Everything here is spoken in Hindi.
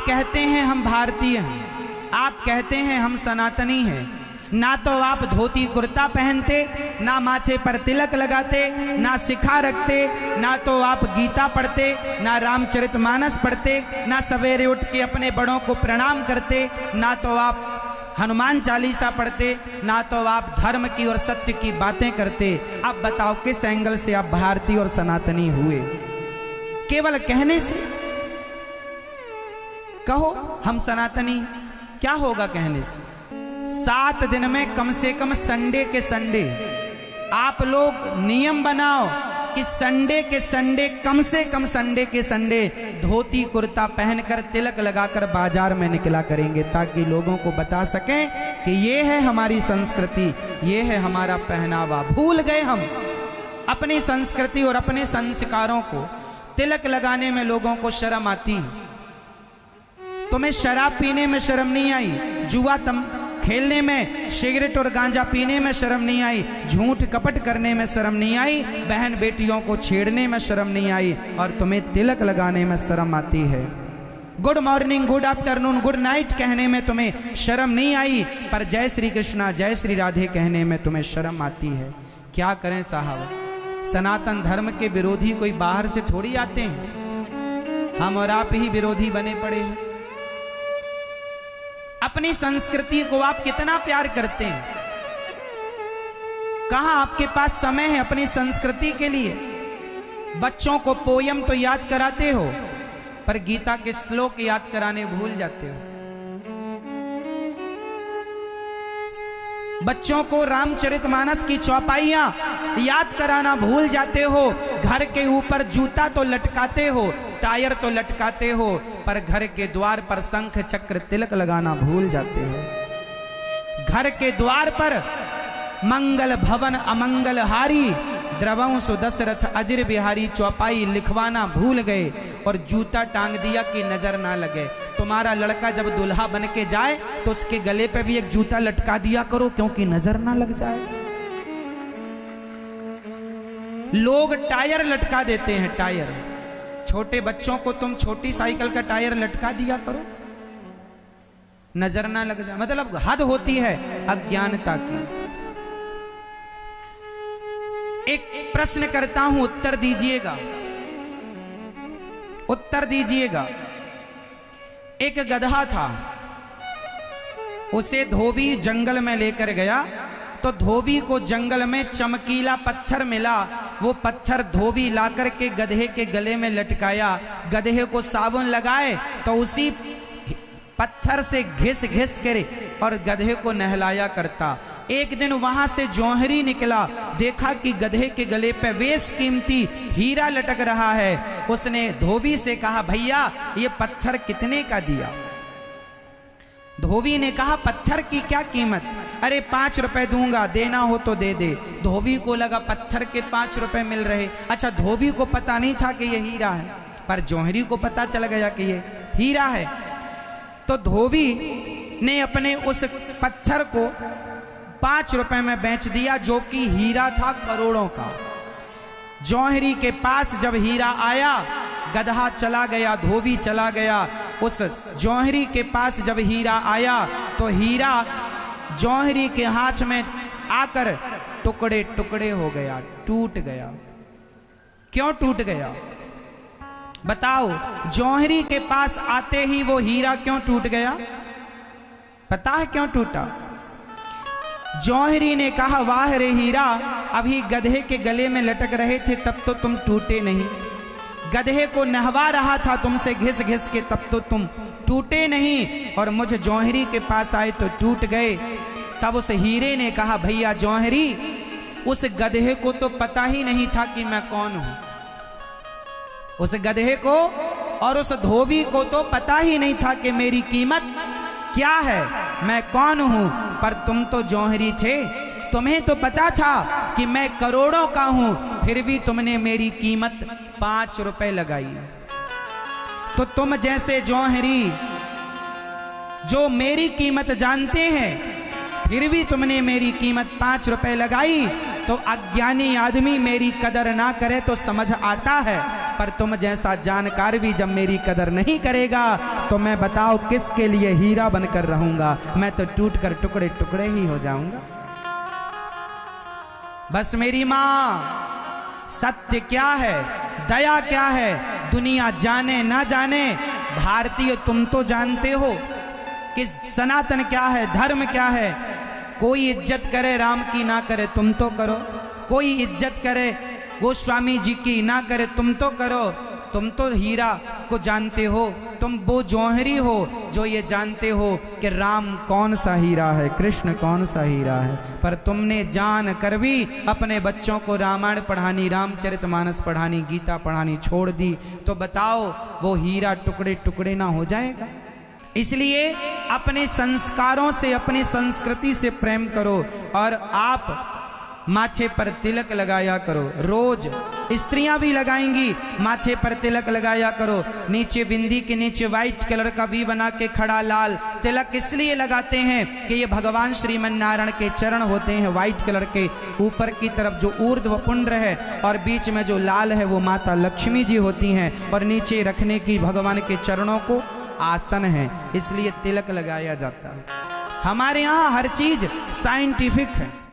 कहते हैं हम भारतीय हैं, आप कहते हैं हम सनातनी हैं, ना तो आप धोती कुर्ता पहनते, ना माथे पर तिलक लगाते, ना शिखा रखते, ना तो आप गीता पढ़ते, ना रामचरितमानस पढ़ते, ना सवेरे उठ के अपने बड़ों को प्रणाम करते, ना तो आप हनुमान चालीसा पढ़ते, ना तो आप धर्म की और सत्य की बातें करते। अब बताओ किस एंगल से आप भारतीय और सनातनी हुए? केवल कहने से? कहो हम सनातनी, क्या होगा कहने से? 7 दिन में कम से कम संडे के संडे आप लोग नियम बनाओ कि संडे के संडे, कम से कम संडे के संडे धोती कुर्ता पहनकर तिलक लगाकर बाजार में निकला करेंगे, ताकि लोगों को बता सकें कि ये है हमारी संस्कृति, ये है हमारा पहनावा। भूल गए हम अपनी संस्कृति और अपने संस्कारों को। तिलक लगाने में लोगों को शर्म आती। तुम्हें शराब पीने में शर्म नहीं आई, जुआ खेलने में, सिगरेट और गांजा पीने में शर्म नहीं आई, झूठ कपट करने में शर्म नहीं आई, बहन बेटियों को छेड़ने में शर्म नहीं आई, और तुम्हें तिलक लगाने में शर्म आती है। Good morning, good afternoon, good night कहने में तुम्हें शर्म नहीं आई, पर जय श्री कृष्णा, जय श्री राधे कहने में तुम्हें शर्म आती है। क्या करें साहब, सनातन धर्म के विरोधी कोई बाहर से थोड़ी आते हैं, हम और आप ही विरोधी बने पड़े हैं। अपनी संस्कृति को आप कितना प्यार करते हैं, कहां आपके पास समय है अपनी संस्कृति के लिए? बच्चों को पोयम तो याद कराते हो, पर गीता के श्लोक याद कराने भूल जाते हो। बच्चों को रामचरितमानस की चौपाइयां याद कराना भूल जाते हो। घर के ऊपर जूता तो लटकाते हो, टायर तो लटकाते हो, पर घर के द्वार पर शंख चक्र तिलक लगाना भूल जाते हो। घर के द्वार पर मंगल भवन अमंगल हारी, द्रवंश दशरथ अजिर बिहारी चौपाई लिखवाना भूल गए, और जूता टांग दिया कि नजर ना लगे। तुम्हारा लड़का जब दुल्हा बन के जाए तो उसके गले पे भी एक जूता लटका दिया करो, क्योंकि नजर ना लग जाए। लोग टायर लटका देते हैं, टायर। छोटे बच्चों को तुम छोटी साइकिल का टायर लटका दिया करो, नजर ना लग जाए। मतलब हद होती है अज्ञानता की। एक प्रश्न करता हूं, उत्तर दीजिएगा, उत्तर दीजिएगा। एक गधा था, उसे धोबी जंगल में लेकर गया, तो धोबी को जंगल में चमकीला पत्थर मिला। वो पत्थर धोबी लाकर के गधे के गले में लटकाया। गधे को साबुन लगाए तो उसी पत्थर से घिस घिस करे और गधे को नहलाया करता। एक दिन वहां से जौहरी निकला, देखा कि गधे के गले पे बेश कीमती हीरा लटक रहा है। उसने धोबी से कहा, भैया ये पत्थर कितने का दिया? धोबी ने कहा, पत्थर की क्या कीमत? अरे 5 रुपए दूंगा, देना हो तो दे दे। धोबी को लगा पत्थर के 5 रुपए मिल रहे। अच्छा, धोबी को पता नहीं था कि ये हीरा है, पर जौहरी को पता चल गया कि ये हीरा है। तो धोबी ने अपने उस पत्थर को 5 रुपए में बेच दिया, जो कि हीरा था करोड़ों का। जौहरी के पास जब हीरा आया, गधा चला गया, धोबी चला गया। उस जौहरी के पास जब हीरा आया तो हीरा जौहरी के हाथ में आकर टुकड़े टुकड़े हो गया, टूट गया। क्यों टूट गया बताओ? जौहरी के पास आते ही वो हीरा क्यों टूट गया? पता है क्यों टूटा? जौहरी ने कहा, वाह रे हीरा, अभी गधे के गले में लटक रहे थे तब तो तुम टूटे नहीं। गधे को नहवा रहा था तुमसे घिस घिस के, तब तो तुम टूटे नहीं, और मुझे जौहरी के पास आए तो टूट गए। तब उस हीरे ने कहा, भैया जौहरी, उस गधे को तो पता ही नहीं था कि मैं कौन हूं। उस गधे को और उस धोबी को तो पता ही नहीं था कि मेरी कीमत क्या है, मैं कौन हूं। पर तुम तो जौहरी थे, तुम्हें तो पता था कि मैं करोड़ों का हूं, फिर भी तुमने मेरी कीमत 5 रुपए लगाई। तो तुम जैसे जौहरी जो मेरी कीमत जानते हैं, फिर भी तुमने मेरी कीमत 5 रुपए लगाई, तो अज्ञानी आदमी मेरी कदर ना करे तो समझ आता है पर तुम जैसा जानकार भी जब मेरी कदर नहीं करेगा तो मैं बताओ किसके लिए हीरा बनकर रहूंगा, मैं तो टूट कर टुकड़े टुकड़े ही हो जाऊंगा। बस मेरी मां, सत्य क्या है, दया क्या है, दुनिया जाने ना जाने, भारतीय तुम तो जानते हो कि सनातन क्या है, धर्म क्या है। कोई इज्जत करे राम की ना करे तुम तो करो, कोई इज्जत करे गोस्वामी जी की ना करे तुम तो करो। तुम तो हीरा को जानते हो, तुम वो जौहरी हो जो ये जानते हो कि राम कौन सा हीरा है, कृष्ण कौन सा हीरा है। पर तुमने जान कर भी अपने बच्चों को रामायण पढ़ानी, रामचरितमानस पढ़ानी, गीता पढ़ानी छोड़ दी, तो बताओ वो हीरा टुकड़े टुकड़े ना हो जाएगा। इसलिए अपने संस्कारों से, अपनी संस्कृति से प्रेम करो और आप माथे पर तिलक लगाया करो। रोज स्त्रियां भी लगाएंगी, माथे पर तिलक लगाया करो। नीचे बिंदी के नीचे व्हाइट कलर का वी बना के खड़ा लाल तिलक इसलिए लगाते हैं कि ये भगवान श्रीमन नारायण के चरण होते हैं व्हाइट कलर के। ऊपर की तरफ जो ऊर्ध्व पुंड्र है और बीच में जो लाल है वो माता लक्ष्मी जी होती हैं, और नीचे रखने की भगवान के चरणों को आसन है, इसलिए तिलक लगाया जाता है। हमारे यहाँ हर चीज साइंटिफिक है।